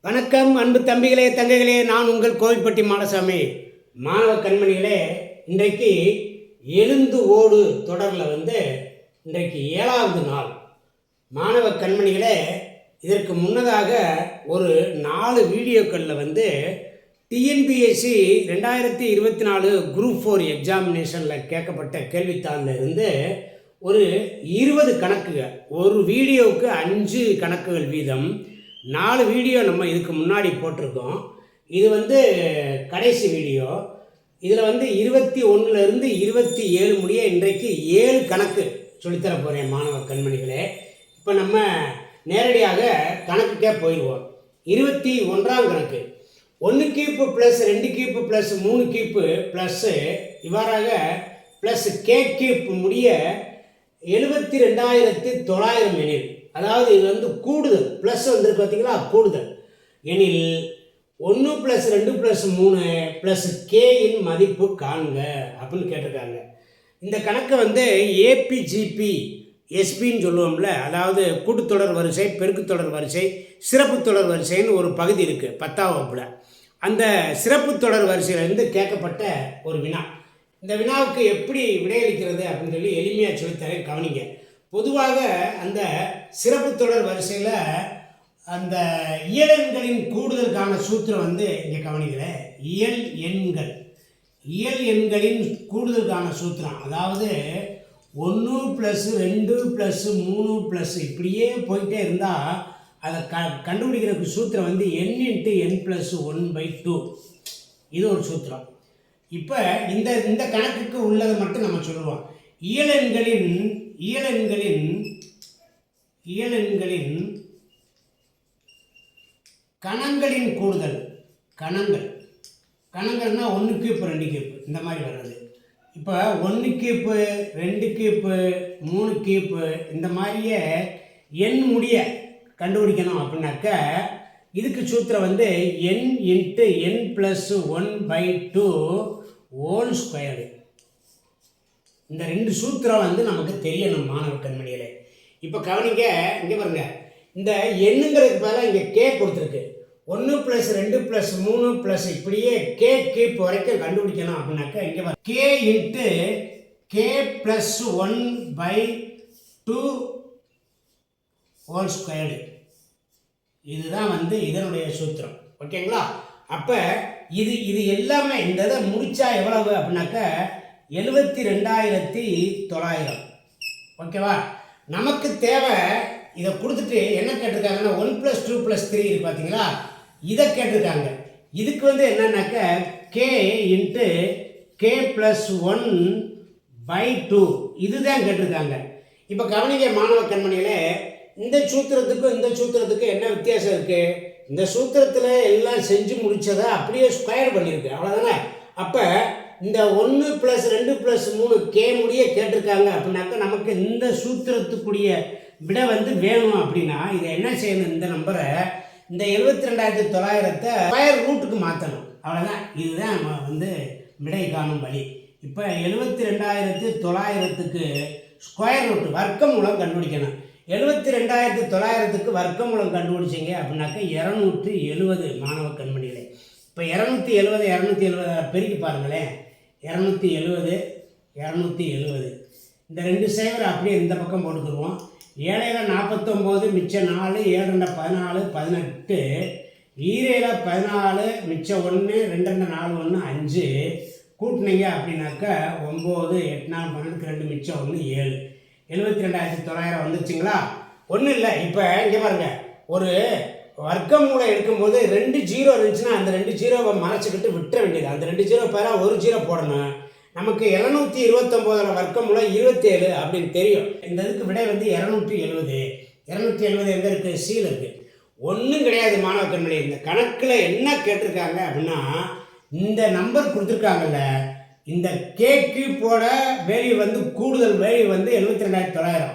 வணக்கம் அன்பு தம்பிகளே தங்கைகளே, நான் உங்கள் கோவில்பட்டி மாடசாமி. மாணவ கண்மணிகளே, இன்றைக்கு எழுந்து ஓடு தொடரில் இன்றைக்கு 7வது நாள். மாணவ கண்மணிகளே, இதற்கு முன்னதாக ஒரு 4 வீடியோக்களில் டிஎன்பிஎஸ்சி 2024 குரூப் 4 எக்ஸாமினேஷனில் கேட்கப்பட்ட கேள்வித்தாளில் இருந்து ஒரு 20 கணக்குகள், ஒரு வீடியோவுக்கு 5 கணக்குகள் வீதம் 4 வீடியோ நம்ம இதுக்கு முன்னாடி போட்டிருக்கோம். இது கடைசி வீடியோ. இதில் 21லேருந்து 27 முடிய இன்றைக்கு 7 கணக்கு சொல்லித்தர போகிறேன் மாணவ கண்மணிகளே. இப்போ நம்ம நேரடியாக கணக்குக்கே போயிடுவோம். 21ஆம் கணக்கு 1 கீப்பு ப்ளஸ் 2 கீப்பு ப்ளஸ் 3 கீப்பு ப்ளஸ்ஸு இவ்வாறாக ப்ளஸ் கே கீப்பு முடிய 72,900 எனில், அதாவது இது கூடுதல், ப்ளஸ் வந்திருக்கு பார்த்தீங்களா, கூடுதல் எனில் 1 + 2 + 3 ப்ளஸ் கேயின் மதிப்பு காண்க அப்படின்னு கேட்டிருக்காங்க. இந்த கணக்கை ஏபிஜிபி எஸ்பின்னு சொல்லுவோம்ல, அதாவது கூட்டுத்தொடர் வரிசை, பெருக்குத்தொடர் வரிசை, சிறப்பு தொடர் வரிசைன்னு ஒரு பகுதி இருக்குது 10ஆம் வகுப்பில். அந்த சிறப்பு தொடர் வரிசையிலேருந்து கேட்கப்பட்ட ஒரு வினா. இந்த வினாவுக்கு எப்படி விடையளிக்கிறது அப்படின்னு சொல்லி எளிமையாக சொல்லித்தரேன், கவனிங்க. பொதுவாக அந்த சிறப்பு தொடர் வரிசையில் அந்த இயல் எண்களின் கூடுதலுக்கான சூத்திரம் இங்கே கவனிக்கிறேன். இயல் எண்களின் கூடுதலுக்கான சூத்திரம், அதாவது 1 + 2 + 3 ப்ளஸ் இப்படியே போயிட்டே இருந்தால் அதை கண்டுபிடிக்கிறதுக்கு சூத்திரம் n × n + 1/2. இது ஒரு சூத்திரம். இப்போ இந்த கணக்குக்கு உள்ளதை மட்டும் நம்ம சொல்லுவோம். இயல் எண்களின் கணங்களின் கூடுதல், கணங்கள்னா 1 கீப்பு 2 கீப்பு இந்த மாதிரி வர்றது. இப்போ 1 கீப்பு 2 கீப்பு 3 கீப்பு இந்த மாதிரியே எண் முடிய கண்டுபிடிக்கணும் அப்படின்னாக்க இதுக்கு சூத்திரம் n × n + 1/2 ஹோல் ஸ்கொயர்டு. இந்த 2 சூத்திரம் நமக்கு தெரியணும் மாணவ கண்மணிகளே. இப்போ கவனிங்க, இங்கே பாருங்க, இந்த எண்ணுங்கிறதுக்கு பதிலாக இங்கே கே கொடுத்துருக்கு. 1 + 2 + 3 ப்ளஸ் இப்படியே கே கீப் வரைக்கும் கண்டுபிடிக்கணும் அப்படின்னாக்கா இங்கே பாருங்க, கே × k + 1/2 ஹோல் ஸ்கொயர்டு. இதுதான் இதனுடைய சூத்திரம். ஓகேங்களா? அப்போ இது எல்லாமே இந்த இதை முடித்தா எவ்வளவு அப்படின்னாக்கா 72,900. ஓகேவா? நமக்கு தேவை இதை கொடுத்துட்டு என்ன கேட்டிருக்காங்கன்னா 1 + 2 + 3 இருக்கு பார்த்தீங்களா, இதை கேட்டிருக்காங்க. இதுக்கு என்னன்னாக்க k × k + 1/2 இதுதான் கேட்டிருக்காங்க. இப்போ கவனிங்க மாணவ கண்மணிகளே, இந்த சூத்திரத்துக்கும் என்ன வித்தியாசம் இருக்குது? இந்த சூத்திரத்தில் எல்லாம் செஞ்சு முடித்ததை அப்படியே ஸ்கொயர் பண்ணியிருக்கு, அவ்வளோதானே. அப்போ இந்த 1 + 2 + 3 கே முடிய கேட்டிருக்காங்க அப்படின்னாக்கா நமக்கு இந்த சூத்திரத்துக்குரிய விட வேணும். அப்படின்னா இதை என்ன செய்யணும், இந்த நம்பரை இந்த 72,900 ஸ்கொயர் ரூட்டுக்கு மாற்றணும், அவ்வளோதான். இதுதான் நம்ம விடை காணும் வழி. இப்போ 72,900க்கு ஸ்கொயர் ரூட்டு வர்க்கமூலம் கண்டுபிடிக்கணும். 72,900க்கு வர்க்கமூலம் கண்டுபிடிச்சிங்க அப்படின்னாக்கா 270 மாணவ கண்மணிகளே. இப்போ 270 பெருக்கி பாருங்களேன். 270 இந்த 2 0 அப்படியே இந்த பக்கம் போட்டுக்குருவோம். 7 49 மிச்சம் 4, 7 14 18, 7 14 மிச்சம் 1, 2 4 1 5 கூட்டினீங்க அப்படின்னாக்கா 9 8 4 12 மிச்சம் 1 7. 72,900 வந்துருச்சுங்களா? ஒன்றும் இல்லை. இப்போ இங்கே பாருங்கள், ஒரு வர்க்கமூலம் எடுக்கும்போது 2 0 இருந்துச்சுன்னா அந்த 2 0வை மறைச்சிக்கிட்டு விட்டுற வேண்டியது. அந்த 2 0 பேராக 1 0 போடணும். நமக்கு 729 வர்க்கமூலம் 27 அப்படின்னு தெரியும். இந்த இதுக்கு விடை 270. 270 எங்கே இருக்குது? சீல் இருக்குது. ஒன்றும் கிடையாது மாணவ கண்மணி. இந்த கணக்கில் என்ன கேட்டிருக்காங்க அப்படின்னா, இந்த நம்பர் கொடுத்துருக்காங்கல்ல, இந்த கே கியூப்போட வேல்யூ கூடுதல் வேல்யூ 72,900.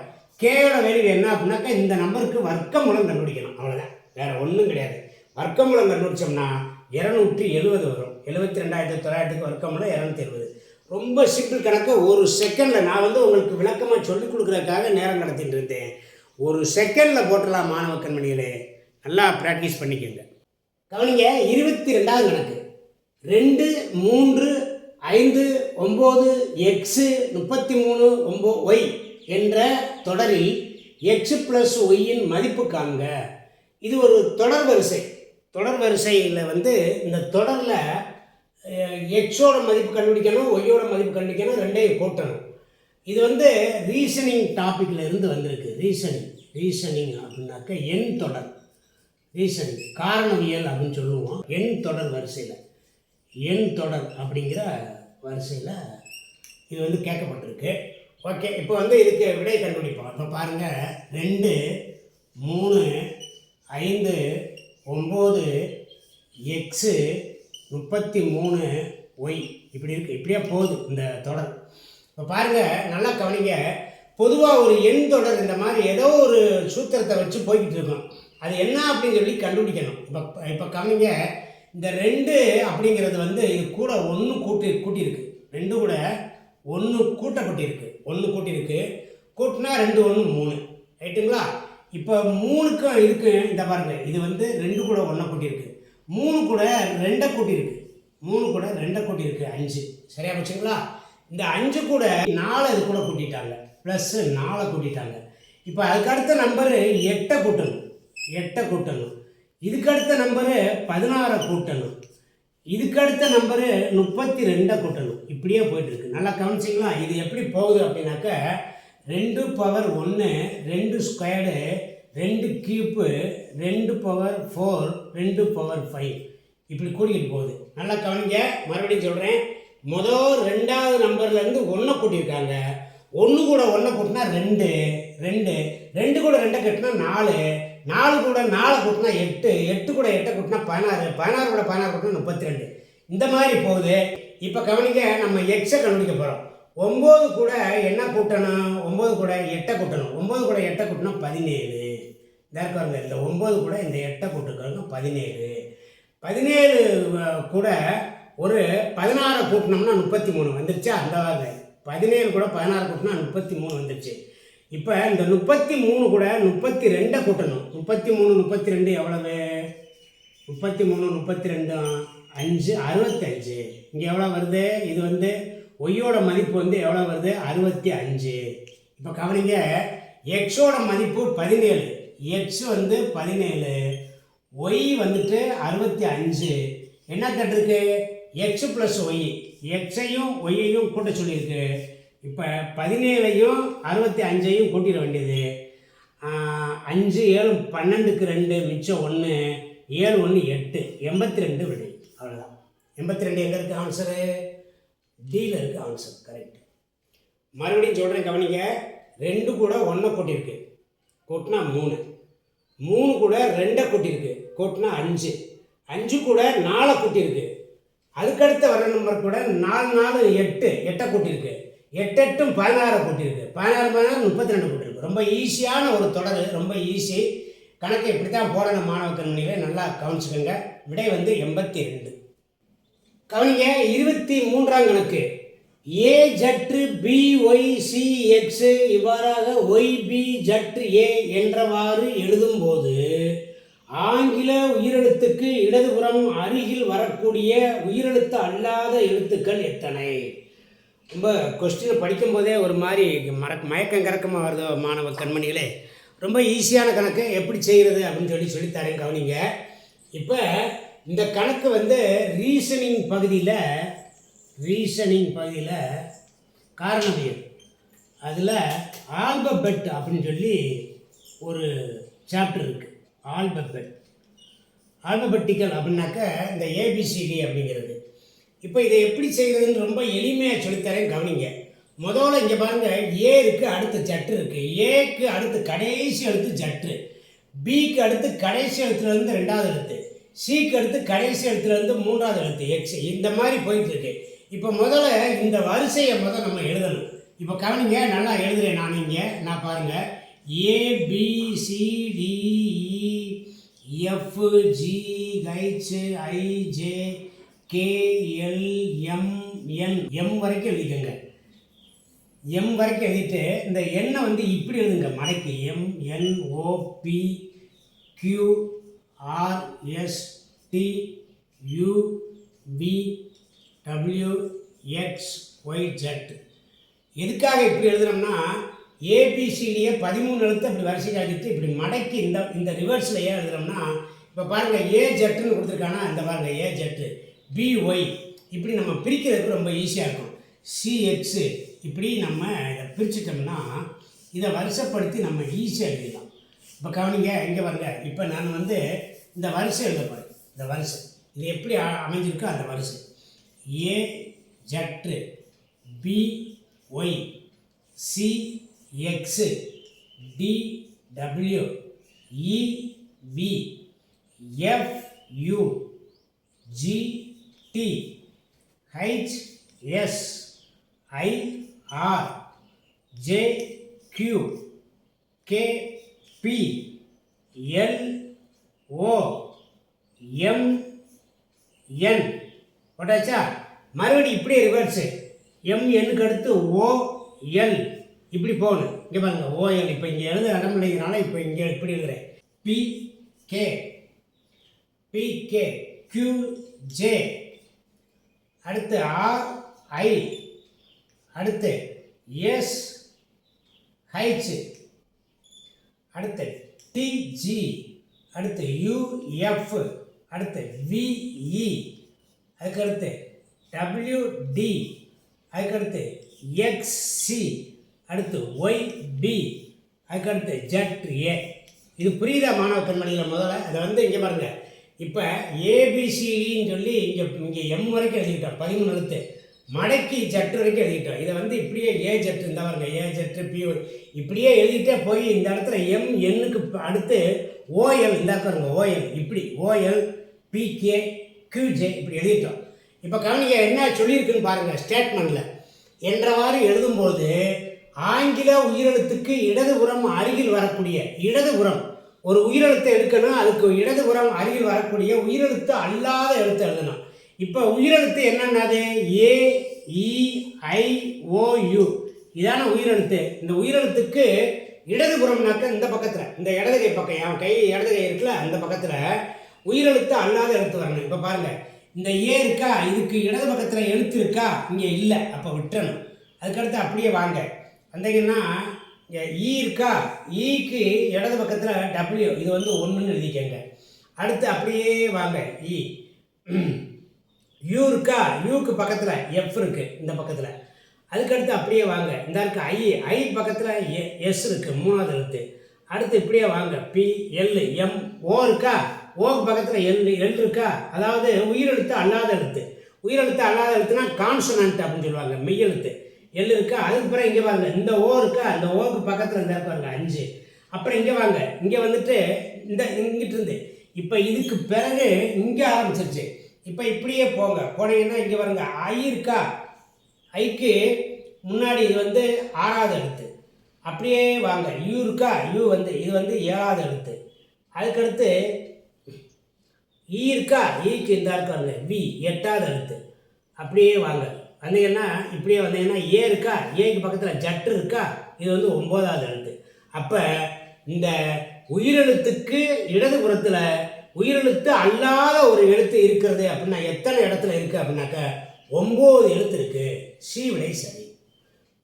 கேயோட வேல்யூ என்ன அப்படின்னாக்கா இந்த நம்பருக்கு வர்க்கமூலம் கண்டுபிடிக்கணும், அவ்வளோதான். வேறு ஒன்றும் கிடையாது. வர்க்கமூலம் கண்டுபிடிச்சோம்னா 270 வரும். 72,900க்கு வர்க்கமூலம் 270. ரொம்ப சிம்பிள் கணக்கு. ஒரு செகண்டில் நான் உங்களுக்கு விளக்கமாக சொல்லிக் கொடுக்குறதுக்காக நேரம் கடத்திட்டு இருந்தேன். ஒரு செகண்டில் போட்டலாம் மாணவ கண்மணிகளே. நல்லா ப்ராக்டிஸ் பண்ணிக்கோங்க. கவனிங்க, 22வது கணக்கு. 2 3 5 9 x 33 y என்ற தொடரில் x + yயின் மதிப்பு காண்க. இது ஒரு தொடர் வரிசை. தொடர் வரிசையில் வந்து இந்த தொடரில் எக்ஸோட மதிப்பு கண்டுபிடிக்கணும், ஒய்யோட மதிப்பு கண்டுபிடிக்கணும், ரெண்டையும் கூட்டணும். இது வந்து ரீசனிங் டாப்பிக்கில் இருந்து வந்திருக்கு. ரீசனிங் அப்படின்னாக்க எண் தொடர். ரீசனிங் காரணவியல் அப்படின்னு சொல்லுவோம். எண் தொடர் வரிசையில், எண் தொடர் அப்படிங்கிற வரிசையில் இது வந்து கேட்கப்பட்டிருக்கு. ஓகே, இப்போ வந்து இதுக்கு விடை கண்டுபிடிப்போம். இப்போ பாருங்கள், 2 3 5 9 x 33 y இப்படி இருக்குது. இப்படியே போகுது இந்த தொடர். இப்போ பாருங்கள், நல்லா கவனிங்க. பொதுவாக ஒரு எண் தொடர் இந்த மாதிரி ஏதோ ஒரு சூத்திரத்தை வச்சு போய்கிட்டு இருக்கோம். அது என்ன அப்படின்னு சொல்லி கண்டுபிடிக்கணும். இப்போ கவனிங்க, இந்த 2 அப்படிங்கிறது வந்து இது கூட 1 கூட்டியிருக்கு. 2 கூட 1 கூட்டப்பட்டிருக்கு. 1 கூட்டியிருக்கு. கூட்டினா 2 1 3, ரைட்டுங்களா? இப்போ 3க்கும் இருக்கு. இந்த பாருங்கள், இது வந்து 2 கூட 1 கூட்டியிருக்கு. 3 கூட 2 கூட்டியிருக்கு. 3 கூட 2 கூட்டியிருக்கு 5. சரியா போச்சுங்களா? இந்த 5 கூட 4 இது கூட கூட்டிட்டாங்க, ப்ளஸ் 4 கூட்டிட்டாங்க. இப்போ அதுக்கு அடுத்த நம்பரு 8 கூட்டணும். 8 கூட்டணும். இதுக்கு அடுத்த நம்பரு 16 கூட்டணும். இதுக்கு அடுத்த நம்பரு 32 கூட்டணும். இப்படியே போயிட்டுருக்கு. நல்லா கவனிச்சிங்களா? இது எப்படி போகுது அப்படின்னாக்க 2 power 1 2 squared 2 cube 2 power 4 2 power 5 இப்படி கூட்டிகிட்டு போகுது. நல்லா கவனிங்க, மறுபடியும் சொல்கிறேன். முதல் 2வது நம்பர்லேருந்து 1 கூட்டியிருக்காங்க. 1 கூட 1 கூட்டினா 2 2 2 கூட 2 கட்டினா 4 4 கூட 4 கூட்டினா 8 8 கூட 8 கூட்டினா 16 16 கூட 16 கூட்டினா 32. இந்த மாதிரி போகுது. இப்போ கவனிங்க, நம்ம எக்ஸை கண்டுபிடிக்க போகிறோம். 9 கூட என்ன கூட்டணும்? 9 கூட 8 கூட்டணும். 9 கூட 8 கூட்டினா 17. இருக்காங்க, இந்த 9 கூட இந்த 8 கூட்டுக்காங்க 17. 17 கூட ஒரு 16 கூட்டினோம்னா 33 வந்துருச்சா? அந்த வாங்க 17 கூட 16 கூட்டினா 33 வந்துருச்சு. இப்போ இந்த 33 கூட 32 கூட்டணும். 33 32 எவ்வளவு? 33 32 5 65. இங்கே எவ்வளோ வருது? இது வந்து ஒய்யோட மதிப்பு வந்து எவ்வளோ வருது? 65. இப்போ கவனிங்க, எக்ஸோட மதிப்பு 17. எக்ஸ் வந்து 17, ஒய் வந்துட்டு 65. என்ன கேட்டிருக்கு? X plus Y. எக்ஸையும் ஒய்யையும் கூட்ட சொல்லியிருக்கு. இப்போ 17ஐயும் 65ஐயும் கூட்டிட வேண்டியது. 5 7 12க்கு 2 மிச்சம் 1 7 1 8 82 விடை. அவ்வளோதான். 82 எங்கே இருக்குது ஆன்சரு? டியில் இருக்குது ஆன்சர். கரெக்ட். மறுபடியும் சொல்கிறேன், கவனிங்க. 2 கூட 1 கூட்டியிருக்கு, கூட்டினா 3. 3 கூட 2 கூட்டியிருக்கு, கூட்டினா 5. 5 கூட 4 கூட்டியிருக்கு. அதுக்கடுத்த வர நம்பர் கூட 4 4 8 8 கூட்டியிருக்கு. 8 8 16 கூட்டியிருக்கு. 16 16 32 கூட்டியிருக்கு. ரொம்ப ஈஸியான ஒரு தொடர், ரொம்ப ஈஸி கணக்கு. இப்படி தான் போடணும் மாணவ கண்மணிகளை. நல்லா கவனிச்சுக்கோங்க. விடை வந்து 82. கவனிங்க, 23ஆம் கணக்கு. ஏ ஜற்று பி ஒய் சி எக்ஸ் இவ்வாறாக ஒய் பி ஜற்று ஏ என்றவாறு எழுதும்போது ஆங்கில உயிரெழுத்துக்கு இடதுபுறம் அருகில் வரக்கூடிய உயிரெழுத்து அல்லாத எழுத்துக்கள் எத்தனை? ரொம்ப கொஸ்டினை படிக்கும்போதே ஒரு மாதிரி மயக்கம் கறக்கமாக வருது மாணவ கண்மணிகளே. ரொம்ப ஈஸியான கணக்கு. எப்படி செய்கிறது அப்படின்னு சொல்லித்தரேன். கவனிங்க. இப்போ இந்த கணக்கு வந்து ரீசனிங் பகுதியில் காரணவியல் அதில் ஆல்பபெட் அப்படின்னு சொல்லி ஒரு சாப்டர் இருக்குது. ஆல்பபெட்டிக்கல் அப்படின்னாக்க இந்த ஏபிசிடி அப்படிங்கிறது. இப்போ இதை எப்படி செய்கிறதுன்னு ரொம்ப எளிமையாக சொல்லித்தரேன். கவனிங்க. முதல்ல இங்கே பாருங்கள், ஏ இருக்குது, அடுத்து ஜற்று இருக்குது. ஏக்கு அடுத்து கடைசி எழுத்து ஜற்று, பிக்கு அடுத்து கடைசி எழுத்துலேருந்து 2வது எழுத்து, சிக்கு அடுத்து கடைசி எழுத்துலேருந்து 3வது எழுத்து எக்ஸ். இந்த மாதிரி போயிட்டு இருக்கு. இப்போ முதல்ல இந்த வரிசையை நம்ம எழுதணும். இப்போ கவனிங்க, நல்லா எழுதுறேன் நான். இங்கே நான் பாருங்கள், ABCDE F G H I J K L M N M வரைக்கும் எழுதிக்கோங்க. எம் வரைக்கும் எழுதிட்டு இந்த எண்ணை வந்து இப்படி எழுதுங்க, மடக்கி. M N O P Q R S T U V W X Y Z. எதுக்காக இப்படி எழுதுனோம்னா ஏபிசிடியை 13 எழுத்து அப்படி வரிசையாக எடுத்து இப்படி மடக்கி இந்த ரிவர்ஸில் ஏன் எழுதுனோம்னா, இப்போ பாருங்கள் ஏ ஜெட்டுன்னு கொடுத்துருக்கானா, இந்த பாருங்கள் ஏ ஜெட்டு, பிஒய் இப்படி நம்ம பிரிக்கிறதுக்கு ரொம்ப ஈஸியாக இருக்கும். சிஎக்ஸு இப்படி நம்ம இதை பிரிச்சுட்டோம்னா இதை வரிசைப்படுத்தி நம்ம ஈஸியாக எழுதிடலாம். இப்போ கவனிங்க, இங்கே பாருங்க, இப்போ நான் வந்து இந்த வரிசை எழுதப்போகிறேன். இந்த வரிசை இது எப்படி அமைஞ்சிருக்கோ அந்த வரிசை A Z, B Y, C X, D W, E V, F U, G T, H S, I R, J Q, K P, L O, M N. போட்டாச்சா? மறுபடியும் இப்படியே ரிவர்ஸு எம் எண்ணுக்கு அடுத்து ஓ எல் இப்படி போகணும். இங்கே பாருங்கள் ஓஎல். இப்போ இங்கே எழுத இடம் இல்லைங்கிறனால இப்போ இங்கே இப்படி எழுதுகிறேன். P K, P K, Q J, அடுத்து ஆர் ஐ, அடுத்து எஸ் ஹெச், அடுத்து டிஜி, அடுத்து யூஎஃப், அடுத்து விஇ, அதுக்கடுத்து டபிள்யூடி, அதுக்கடுத்து எக்ஸ்சி, அடுத்து ஒய்பி, அதுக்கடுத்து ஜெட்ஏ. இது புரியுதா மாணவ கண்மணியில்? முதல்ல அதை வந்து இங்கே பாருங்கள். இப்போ ஏபிசிடின்னு சொல்லி இங்கே எம் வரைக்கும் எழுதிக்கிட்டோம், 13 எழுத்து மடக்கி ஜெட் வரைக்கும் எழுதிக்கிட்டோம். இதை வந்து இப்படியே ஏ ஜெட் இந்த பாருங்க, ஏ ஜெட்டு பி இப்படியே எழுதிட்டே போய் இந்த இடத்துல எம் எண்ணுக்கு அடுத்து ஓஎல் இந்த பாருங்க ஓஎல் இப்படி ஓஎல் பிகே கியூஜே இப்படி எழுதிட்டோம். இப்போ கவனிங்க என்ன சொல்லியிருக்குன்னு பாருங்கள். ஸ்டேட்மெண்ட்டில் என்றவாறு எழுதும்போது ஆங்கில உயிரெழுத்துக்கு இடதுபுறம் அருகில் வரக்கூடிய இடதுபுறம் ஒரு உயிரெழுத்தை எடுக்கணும், அதுக்கு இடதுபுறம் அருகில் வரக்கூடிய உயிரெழுத்து அல்லாத எழுத்து எழுதணும். இப்போ உயிரெழுத்து என்னென்னது? ஏ இ ஐ ஓ யு இதான உயிரெழுத்து. இந்த உயிரெழுத்துக்கு இடதுபுறம்னாக்க இந்த பக்கத்தில் இந்த இடதுகை பக்கம், என் கை இடதுகை இருக்குல்ல அந்த பக்கத்தில் உயிரெழுத்து அல்லாத எழுத்து வரணும். இப்போ பாருங்கள், இந்த ஏ இருக்கா, இதுக்கு இடது பக்கத்தில் எழுத்து இருக்கா? இங்கே இல்லை, அப்போ விட்டுறணும். அதுக்கடுத்து அப்படியே வாங்க வந்தீங்கன்னா இங்கே ஈ இருக்கா, ஈக்கு இடது பக்கத்தில் டபிள்யூ இது வந்து 1ன்னு எழுதிக்கங்க. அடுத்து அப்படியே வாங்க இ. யூ இருக்கா, யூக்கு பக்கத்தில் எஃப் இருக்குது இந்த பக்கத்தில். அதுக்கடுத்து அப்படியே வாங்க, இந்த இருக்கு ஐ, ஐ பக்கத்தில் எஸ் இருக்குது 3வது எழுத்து. அடுத்து இப்படியே வாங்க பி எல் எம் ஓ இருக்கா, ஓக்கு பக்கத்தில் எல் இருக்கா, அதாவது உயிரெழுத்து அல்லாத எழுத்து. உயிரெழுத்து அல்லாத எழுத்துனா கான்சனன்ட் அப்படின்னு சொல்லுவாங்க, மெய்யெழுத்து. எல் இருக்கா, அதுக்கு பிறகு இங்கே வாங்க இந்த ஓ இருக்கா, அந்த ஓக்கு பக்கத்தில் இந்த பாருங்க 5. அப்புறம் இங்கே வாங்க, இங்கே வந்துட்டு இந்த இங்கிட்டு இருந்து இப்போ இதுக்கு பிறகு இங்கே ஆரம்பிச்சிருச்சு. இப்போ இப்படியே போங்க, போனீங்கன்னா இங்கே பாருங்க ஐ இருக்கா, ஐக்கு முன்னாடி இது வந்து 6வது எழுத்து. அப்படியே வாங்க யூ இருக்கா, யூ வந்து இது வந்து 7வது எழுத்து. அதுக்கடுத்து ஈ இருக்கா, ஈக்கு இந்த இருக்காங்க வி 8வது எழுத்து. அப்படியே வாங்க வந்தீங்கன்னா இப்படியே வந்தீங்கன்னா ஏ இருக்கா, ஏக்கு பக்கத்தில் ஜட்டு இருக்கா, இது வந்து 9வது எழுத்து. அப்போ இந்த உயிரெழுத்துக்கு இடதுபுறத்தில் உயிரெழுத்து அல்லாத ஒரு எழுத்து இருக்கிறது அப்படின்னா எத்தனை இடத்துல இருக்குது அப்படின்னாக்க 9 எழுத்து இருக்குது. சி விடை சரி.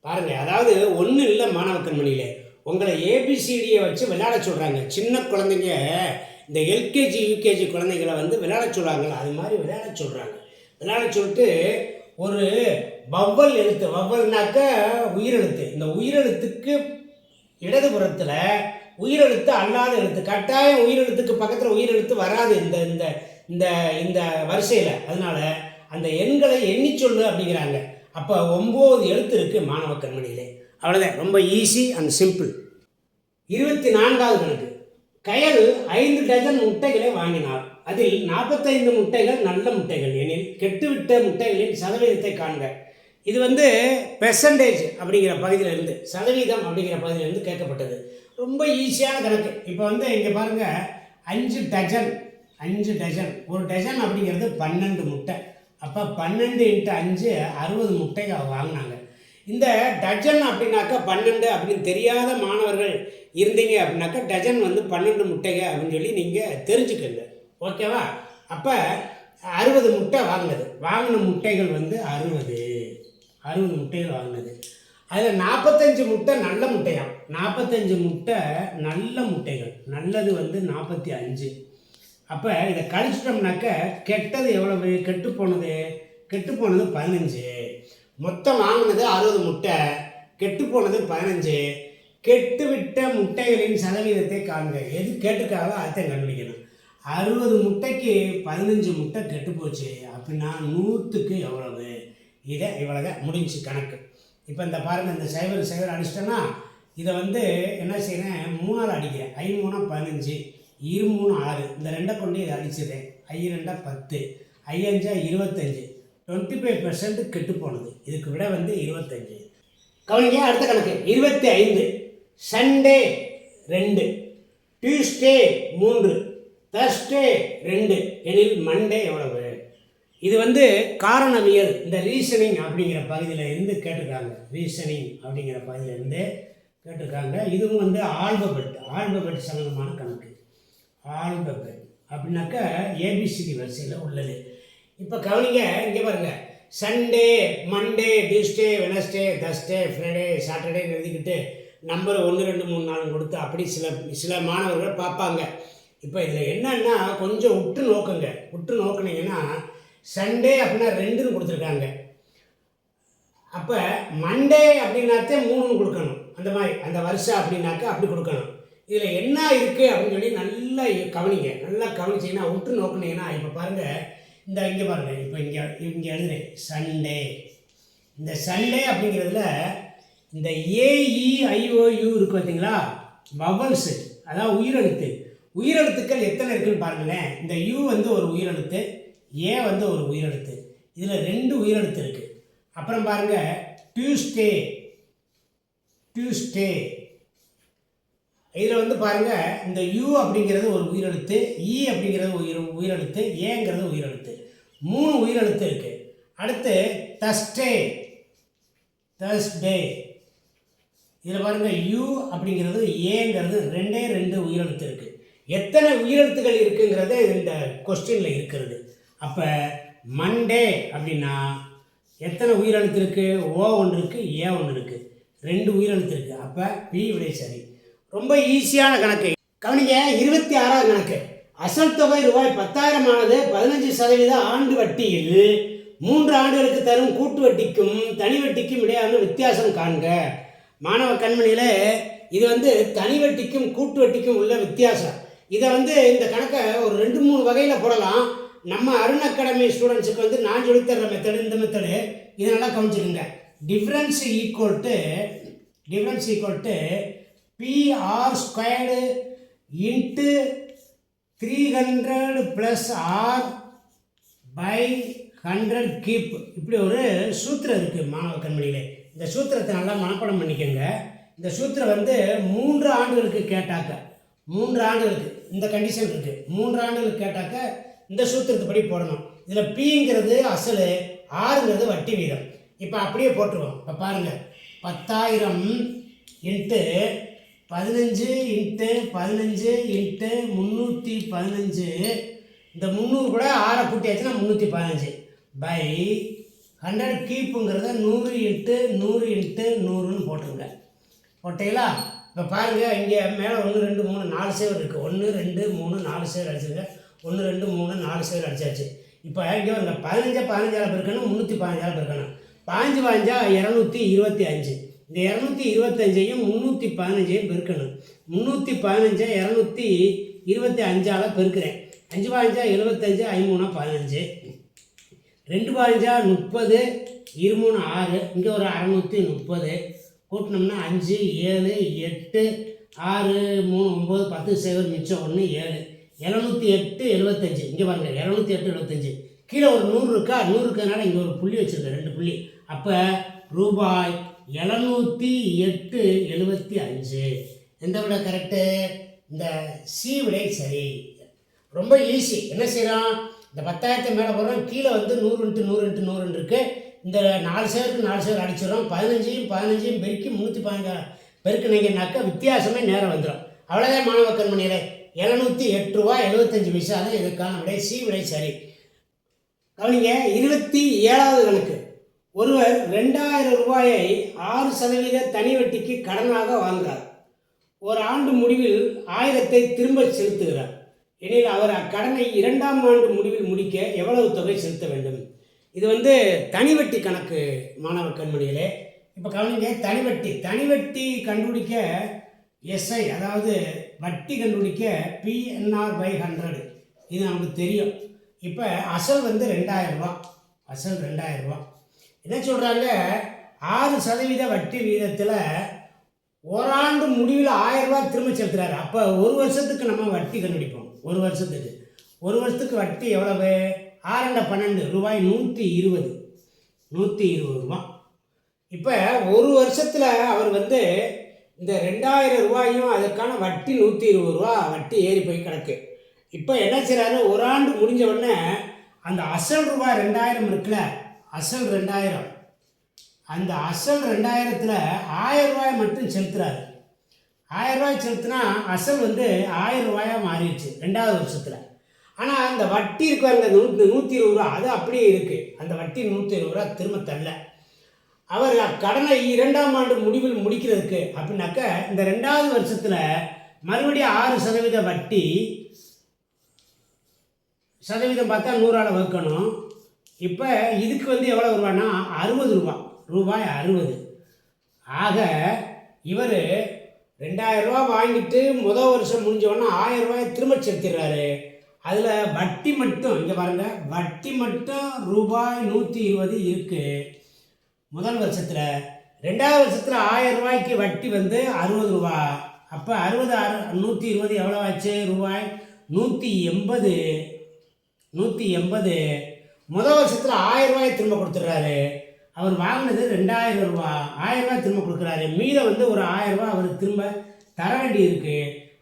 பாருங்கள், அதாவது ஒன்றும் இல்லை மாணவ கண்மணியில், உங்களை ஏபிசிடியை வச்சு விளையாட சொல்கிறாங்க. சின்ன குழந்தைங்க இந்த எல்கேஜி யூகேஜி குழந்தைங்களை வந்து விளையாட சொல்கிறாங்களா, அது மாதிரி விளையாட சொல்கிறாங்க. விளையாட சொல்லிட்டு ஒரு வவ்வல் எழுத்து, வவ்வல்னாக்க உயிரெழுத்து, இந்த உயிரெழுத்துக்கு இடதுபுறத்தில் உயிரெழுத்து அல்லாத எழுத்து, கட்டாயம் உயிரெழுத்துக்கு பக்கத்தில் உயிரெழுத்து வராது இந்த இந்த இந்த இந்த வரிசையில். அதனால் அந்த எண்களை எண்ணி சொல்லு அப்படிங்கிறாங்க. அப்போ 9 எழுத்து இருக்குது மாணவ கண்மணியிலே. அவ்வளோதான், ரொம்ப ஈஸி அண்ட் சிம்பிள். 24வது கணக்கு. கயல் 5 டஜன் முட்டைகளை வாங்கினார். அதில் 45 முட்டைகள் நல்ல முட்டைகள் எனில் கெட்டுவிட்ட முட்டைகளின் சதவீதத்தை காண்க. இது வந்து பெர்சன்டேஜ் அப்படிங்கிற பகுதியிலிருந்து, சதவீதம் அப்படிங்கிற பகுதியிலிருந்து கேட்கப்பட்டது. ரொம்ப ஈஸியான கணக்கு. இப்போ வந்து இங்கே பாருங்கள் 5 டஜன், 5 டஜன், ஒரு டஜன் அப்படிங்கிறது 12 முட்டை. அப்போ 12 × 5 60 முட்டைகள் வாங்கினாங்க. இந்த டஜன் அப்படின்னாக்கா 12 அப்படின்னு தெரியாத மாணவர்கள் இருந்தீங்க அப்படின்னாக்கா டஜன் வந்து 12 முட்டைகள் அப்படின்னு சொல்லி நீங்கள் தெரிஞ்சுக்கங்க. ஓகேவா? அப்போ 60 முட்டை வாங்கின முட்டைகள் வந்து 60 முட்டைகள் வாங்கினது. அதில் 45 முட்டை நல்ல முட்டையாம். 45 முட்டை நல்ல முட்டைகள், நல்லது வந்து 45. அப்போ இதை கழிச்சிட்டோம்னாக்க கெட்டது எவ்வளவு? கெட்டு போனது 15. மொத்தம் வாங்கினது 60 முட்டை, கெட்டு போனது 15. கெட்டுவிட்ட முட்டைகளின் சதவீதத்தை காண்க. எது கேட்டுக்காக அதை கண்டுபிடிக்கணும். 60 முட்டைக்கு 15 முட்டை கெட்டு போச்சு அப்படின்னா 100க்கு எவ்வளவு? இதை இவ்வளோதான் முடிஞ்சு கணக்கு. இப்போ இந்த பாருங்கள், இந்த சைவர் அடிச்சிட்டேன்னா இதை வந்து என்ன செய்கிறேன், 3ஆல் அடிக்கிறேன். 5 3 15, 2 3 6, இந்த 2 கொண்டு இதை அடிச்சிடுறேன். 5 2 10, 5 5 25, 25% கெட்டு போனது. இதுக்கு விட வந்து 25. கவனிங்க, அடுத்த கணக்கு 25. சண்டே 2, டியூஸ்டே 3, தர்ஸ்டே 2 எனில் மண்டே எவ்வளவு? இது வந்து காரணவியல், இந்த ரீசனிங் அப்படிங்கிற பகுதியில் இருந்து கேட்டிருக்காங்க. இதுவும் வந்து ஆல்பபெட் சம்பந்தமான கணக்கு. ஆல்பபெட் அப்படின்னாக்கா ஏபிசிடி வரிசையில் உள்ளது. இப்போ கவனிங்க, இங்கே பாருங்கள், Sunday, Monday, Tuesday, Wednesday, Thursday, Friday, சாட்டர்டேன்னு எழுதிக்கிட்டு நம்பர் 1 2 3 4 கொடுத்து அப்படி சில மாணவர்கள் பார்ப்பாங்க. இப்போ இதில் என்னன்னா கொஞ்சம் உற்று நோக்குனீங்கன்னா சண்டே அப்படின்னா 2ன்னு கொடுத்துருக்காங்க. அப்போ மண்டே அப்படின்னாத்தே 3ன்னு கொடுக்கணும். அந்த மாதிரி அந்த வருஷம் அப்படின்னாக்கா அப்படி கொடுக்கணும். இதில் என்ன இருக்குது அப்படின்னு சொல்லி நல்லா கவனிச்சிங்கன்னா உற்று நோக்குனீங்கன்னா இப்போ பாருங்கள், இங்கே பாருங்கள், இப்போ இங்கே எழுதுறேன் சண்டே. இந்த சண்டே அப்படிங்கிறதுல இந்த AEIOU இருக்குது பார்த்தீங்களா, வவல்ஸு, அதாவது உயிரெழுத்துக்கள் எத்தனை இருக்குன்னு பாருங்களேன். இந்த U வந்து ஒரு உயிரெழுத்து, A வந்து ஒரு உயிரெழுத்து. இதில் 2 உயிரெழுத்து இருக்குது. அப்புறம் பாருங்கள், டியூஸ்டே இதில் வந்து பாருங்கள், இந்த U அப்படிங்கிறது ஒரு உயிரெழுத்து, E அப்படிங்கிறது உயிரெழுத்து, ஏங்கிறது உயிரெழுத்து. 3 உயிரெழுத்து இருக்குது. அடுத்து தர்ஸ்டே இதில் பாருங்கள், U அப்படிங்கிறது ஏங்கிறது 2 உயிரெழுத்து இருக்குது. எத்தனை உயிரெழுத்துக்கள் இருக்குங்கிறது இந்த கொஸ்டினில் இருக்கிறது. அப்போ மண்டே அப்படின்னா எத்தனை உயிரெழுத்து இருக்குது? O ஒன்று இருக்குது, A ஒன்று இருக்குது, 2 உயிரெழுத்து இருக்குது. அப்போ பி விடை சரி. ரொம்ப ஈஸியான கணக்கு. கவனிங்க, 26ஆவது கணக்கு. அசல் தொகை ரூபாய் 10,000 ஆனது 15% ஆண்டு வட்டியில் 3 ஆண்டுகளுக்கு தரும் கூட்டு வட்டிக்கும் தனி வட்டிக்கும் இடையான வித்தியாசம் காண்க. மாணவ கண்மணியில் இது வந்து தனி வட்டிக்கும் கூட்டு வட்டிக்கும் உள்ள வித்தியாசம். இதை வந்து இந்த கணக்கை ஒரு 2 3 வகையில் போடலாம். நம்ம அருண் அகாடமி ஸ்டூடெண்ட்ஸுக்கு வந்து நான் சொல்லித்தர்ற மெத்தடு இந்த மெத்தடு. இதை நல்லா கவனிச்சுக்கோங்க. Difference equal to PR² into 300 + R/100 keep. இப்படி ஒரு சூத்திரம் இருக்குது மாணவ கண்மணிகளே. இந்த சூத்திரத்தை நல்லா மனப்பாடம் பண்ணிக்கோங்க. இந்த சூத்திரம் வந்து 3 ஆண்டுகளுக்கு கேட்டாக்க, 3 ஆண்டுகளுக்கு இந்த கண்டிஷன் இருக்குது. 3 ஆண்டுகளுக்கு கேட்டாக்க இந்த சூத்திரத்துப்படி போடணும். இதில் Pங்கிறது அசல், Rங்கிறது வட்டி வீதம். இப்போ அப்படியே போட்டுருவோம். இப்போ பாருங்கள், 10,000 இன்ட்டு 15 இன்ட்டு 15 இன்ட்டு 315. இந்த 300 கூட 6 கூட்டியாச்சுன்னா 315 பை 100 கீப்புங்கிறத 100 இன்ட்டு 100 இன்ட்டு 100ன்னு போட்டுருங்க. போட்டீங்களா? இப்போ பாருங்கள், இங்கே மேலே 1 2 3 4 சேவர் இருக்குது. 1 2 3 4 சேவர் அடிச்சிருங்க. 1 2 3 4 சேவர் அடிச்சாச்சு. இப்போ இங்கே வருங்க, 15 பெருக்கணும், 315 பெருக்கணும். 15 225. இந்த 225ஐயும் 315ஐயும் பெருக்கணும். 315 225ஆல் பெருக்கிறேன். 5 75, 5 3 15, 2 30, 2 3 6, இங்கே ஒரு 630 கூட்டினோம்னா 5 7 8 6 3 9 10 சேவர் மிச்சம் 1 7 708 75. இங்கே பாருங்கள், 708 75. கீழே ஒரு 100 இருக்கா, 100 இருக்கிறதுனால இங்கே ஒரு புள்ளி வச்சுருக்கேன், 2 புள்ளி. அப்போ ரூபாய் 708 75. எந்த விட கரெக்டு? இந்த சி விடை சரி. ரொம்ப ஈஸி. என்ன செய்கிறோம், இந்த 10,000 மேலே போடுறோம், கீழே வந்து 100 × 100 × 100 இருக்குது. இந்த 4 சேருக்கு 4 சேர் அடிச்சிடும். 15 பெருக்கி 315 பெருக்கினீங்கன்னாக்கா வித்தியாசமே நேரம் வந்துடும். அவ்வளோதான் மாணவ கண்மணிகளே. 708 ரூபா 75 பைசா தான் இதுக்கான விடை. சி விடை சரி. கவனிங்க, 27வது கணக்கு. ஒருவர் 2000 ரூபாயை 6% தனி வட்டிக்கு கடனாக வாங்குகிறார். ஒரு ஆண்டு முடிவில் 1000ஐ திரும்ப செலுத்துகிறார் எனில் அவர் அக்கடனை 2ஆம் ஆண்டு முடிவில் முடிக்க எவ்வளவு தொகை செலுத்த வேண்டும்? இது தனி வட்டி கணக்கு மாணவ கண்மணிகளே. இப்போ கவனிங்க, தனிவட்டி கண்டுபிடிக்க எஸ்ஐ, அதாவது வட்டி கண்டுபிடிக்க PNR/100 இது நமக்கு தெரியும். இப்போ அசல் 2000 ரூபா, அசல் 2000 ரூபா. என்ன சொல்கிறாங்க, 6% வட்டி வீதத்தில் ஓராண்டு முடிவில் 1000 ரூபா திரும்ப செலுத்துறாரு. அப்போ ஒரு வருஷத்துக்கு நம்ம வட்டி கண்டுபிடிப்போம். ஒரு வருஷத்துக்கு வட்டி எவ்வளவு? 6×12 ரூபாய் 120 ரூபா. இப்போ ஒரு வருஷத்தில் அவர் இந்த 2000 ரூபாயும் அதற்கான வட்டி 120 ரூபா வட்டி ஏறி போய் கிடக்கு. இப்போ என்ன செய்கிறாரு, ஒரு ஆண்டு முடிஞ்ச உடனே அந்த அசல் ரூபாய் 2000 இருக்குல்ல, அசல் 2000, அந்த அசல் 2000த்தில் 1000 ரூபாய் மட்டும் செலுத்துறாரு. 1000 ரூபாய் செலுத்தினா அசல் 1000 ரூபாயாக மாறிடுச்சு 2வது வருஷத்தில். ஆனால் அந்த வட்டி இருக்கு அந்த 120 ரூபா, அது அப்படியே இருக்குது. அந்த வட்டி 120 ரூபா திரும்ப தரல. அவர் கடனை 2ஆம் ஆண்டு முடிவில் முடிக்கிறதுக்கு அப்படின்னாக்க இந்த 2வது வருஷத்தில் மறுபடியும் 6% வட்டி, சதவீதம் பார்த்தா 100ஆல் வகுக்கணும். இப்போ இதுக்கு எவ்வளோ ரூபான்னா 60 ரூபாய் 60. ஆக இவர் 2000 ரூபா வாங்கிட்டு முதல் வருஷம் முடிஞ்சோடனே 1000 ரூபாய் திரும்ப செலுத்திடுறாரு. அதில் வட்டி மட்டும் இங்கே பாருங்கள், வட்டி மட்டும் ரூபாய் 120 இருக்குது முதல் வருஷத்தில். 2வது வருஷத்தில் 1000 ரூபாய்க்கு வட்டி 60 ரூபா. அப்போ 60 120 எவ்வளோ ஆச்சு? ரூபாய் 180. முதல் வருஷத்தில் 1000 ரூபாய் திரும்ப கொடுத்துட்றாரு. அவர் வாங்கினது 2000 ரூபா, 1000 ரூபாய் திரும்ப கொடுக்குறாரு. மீதம் ஒரு 1000 ரூபா அவர் திரும்ப தர வேண்டி இருக்குது.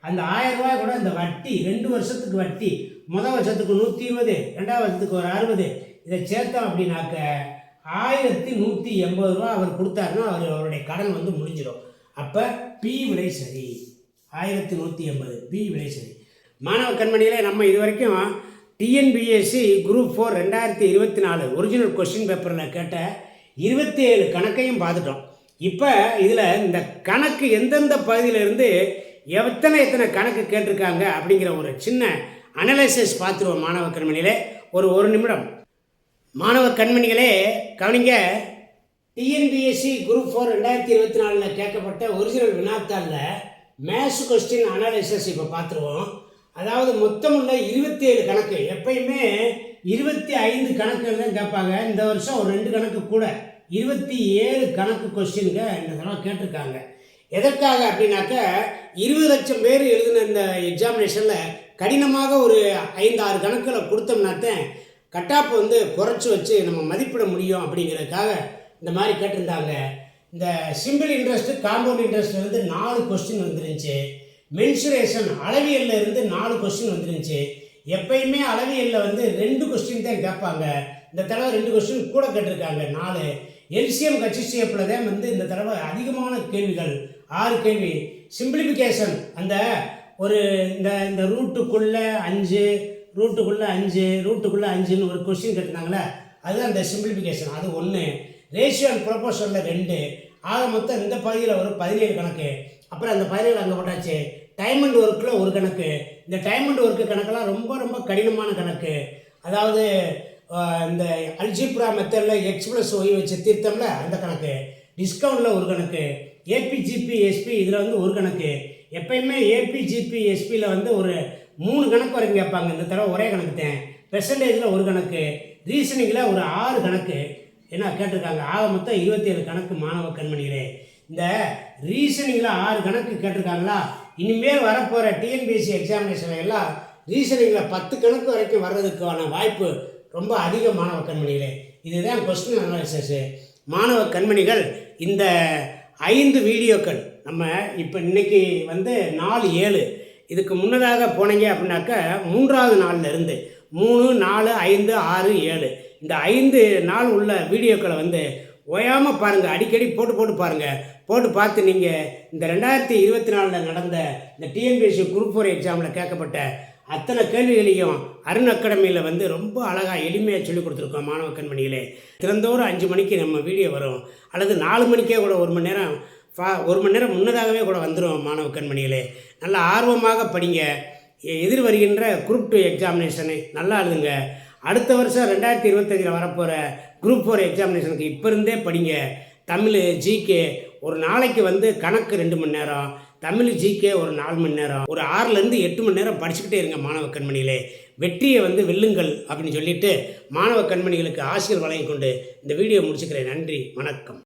அந்த 1000 ரூபாய் கூட இந்த வட்டி 2 வருஷத்துக்கு வட்டி, முதல் வருஷத்துக்கு 120, 2வது வருஷத்துக்கு ஒரு 60, இதை சேர்த்தோம் அப்படின்னாக்க 1180 ரூபா அவர் கொடுத்தாருன்னா அவருடைய கடன் முடிஞ்சிடும். அப்போ பி விடை சரி, 1180 பி விடை சரி. மாணவ கண்மணிகளே, நம்ம இது வரைக்கும் TNPSC குரூப் 4 2024 ஒரிஜினல் கொஸ்டின் பேப்பரில் கேட்ட 27 கணக்கையும் பார்த்துட்டோம். இப்போ இதில் இந்த கணக்கு எந்தெந்த பகுதியிலிருந்து எத்தனை கணக்கு கேட்டிருக்காங்க அப்படிங்கிற ஒரு சின்ன அனலைசிஸ் பார்த்துருவோம் மாணவ கண்மணிகளே. ஒரு நிமிடம். மாணவ கண்மணிகளே கவனிங்க, TNPSC குரூப் 4 2024 கேட்கப்பட்ட ஒரிஜினல் வினாத்தாளில் மேத்ஸ் கொஸ்டின் அனலைசிஸ் இப்போ பார்த்துருவோம். அதாவது மொத்தம் உள்ள 27 கணக்கு. எப்பயுமே 25 கணக்குகள் தான் கேட்பாங்க. இந்த வருஷம் ஒரு 2 கணக்கு கூட 27 கணக்கு கொஸ்டின்க இந்த தடவை கேட்டிருக்காங்க. எதற்காக அப்படின்னாக்க 20 லட்சம் பேர் எழுதின இந்த எக்ஸாமினேஷனில் கடினமாக ஒரு 5-6 கணக்குகளை கொடுத்தோம்னாத்தான் கட்டாப் குறைச்சி வச்சு நம்ம மதிப்பிட முடியும் அப்படிங்கிறதுக்காக இந்த மாதிரி கேட்டிருந்தாங்க. இந்த சிம்பிள் இன்ட்ரெஸ்ட், காம்பவுண்ட் இன்ட்ரெஸ்ட்லேருந்து 4 கொஸ்டின் வந்துருந்துச்சு. மென்சுரேஷன் அளவியலில் இருந்து 4 கொஸ்டின் வந்துருந்துச்சு. எப்பயுமே அளவியலில் 2 கொஸ்டின் தான் கேட்பாங்க. இந்த தடவை 2 கொஸ்டின் கூட கேட்டிருக்காங்க, 4. எல்சிஎம் HCFல தான் இந்த தடவை அதிகமான கேள்விகள், 6 கேள்வி. சிம்பிளிஃபிகேஷன், அந்த ஒரு இந்த ரூட்டுக்குள்ளே 5 ரூட்டுக்குள்ளே 5ன்னு ஒரு கொஸ்டின் கேட்டிருந்தாங்களே, அதுதான் அந்த சிம்பிளிஃபிகேஷன், அது 1. ரேஷியோ அண்ட் ப்ரொபோர்ஷனில் 2. ஆக மொத்தம் இந்த பகுதியில் ஒரு 17 கணக்கு. அப்புறம் அந்த 17 அங்கே போட்டாச்சு. டைம் அண்ட் ஒர்க்கில் ஒரு கணக்கு. இந்த டைம் அண்ட் ஒர்க்கு கணக்கெல்லாம் ரொம்ப ரொம்ப கடினமான கணக்கு. அதாவது இந்த அல்ஜிப்ரா மெத்தடில் X+Y வச்சு தீர்த்தம்ல அந்த கணக்கு. டிஸ்கவுண்டில் ஒரு கணக்கு. APGP/SP இதில் ஒரு கணக்கு. எப்பயுமே APGP/SPயில் ஒரு 3 கணக்கு வரைக்கும் கேட்பாங்க. இந்த தடவை ஒரே கணக்கு தான். பெர்சன்டேஜில் ஒரு கணக்கு. ரீசனிங்கில் ஒரு 6 கணக்கு என்ன கேட்டிருக்காங்க. ஆக மொத்தம் 27 கணக்கு மாணவ கண்மணிகளே. இந்த ரீசனிங்கில் 6 கணக்கு கேட்டிருக்காங்களா? இனிமேல் வரப்போகிற TNPSC எக்ஸாமினேஷன் எல்லாம் ரீசனிங்கில் 10 கணக்கு வரைக்கும் வர்றதுக்கான வாய்ப்பு ரொம்ப அதிக மாணவ கண்மணிகளே. இதுதான் கொஸ்டின் அனாலிசிஸ். மாணவ கண்மணிகள், இந்த 5 வீடியோக்கள் நம்ம இப்போ இன்றைக்கி 4/7, இதுக்கு முன்னதாக போனீங்க அப்படின்னாக்கா 3வது நாளில் இருந்து 3, 4, 5, 6, 7 இந்த 5 நாள் உள்ள வீடியோக்களை ஓயாமல் பாருங்கள், அடிக்கடி போட்டு பாருங்கள். போட்டு பார்த்து நீங்கள் இந்த 2024 நடந்த இந்த டிஎன்பிஎஸ்சி குரூப் 4 எக்ஸாமில் கேட்கப்பட்ட அத்தனை கேள்விகளையும் அருண் அகாடமியில் வந்து ரொம்ப அழகாக எளிமையாக சொல்லிக் கொடுத்துருக்கோம் மாணவ கண்மணிகளே. திறந்தோறும் 5 மணிக்கு நம்ம வீடியோ வரும், அல்லது 4 மணிக்கே கூட 1 மணி நேரம் 1 மணி நேரம் முன்னதாகவே கூட வந்துடும் மாணவ கண்மணிகளே. நல்லா ஆர்வமாக படிங்க. எதிர் வருகின்ற குரூப் 2 எக்ஸாமினேஷனை நல்லா எழுதுங்க. அடுத்த வருஷம் 2025 வரப்போகிற குரூப் 4 எக்ஸாமினேஷனுக்கு இப்போ இருந்தே படிங்க. தமிழ் ஜிகே ஒரு நாளைக்கு வந்து கணக்கு 2 மணி நேரம், தமிழ் ஜிகே ஒரு 4 மணி நேரம், ஒரு 6லேருந்து 8 மணி நேரம் படிச்சுக்கிட்டே இருங்க மாணவ கண்மணிகளே. வெற்றியை வந்து வெல்லுங்கள் அப்படின்னு சொல்லிட்டு மாணவ கண்மணிகளுக்கு ஆசிரியர் வழங்கி கொண்டு இந்த வீடியோ முடிச்சுக்கிறேன். நன்றி, வணக்கம்.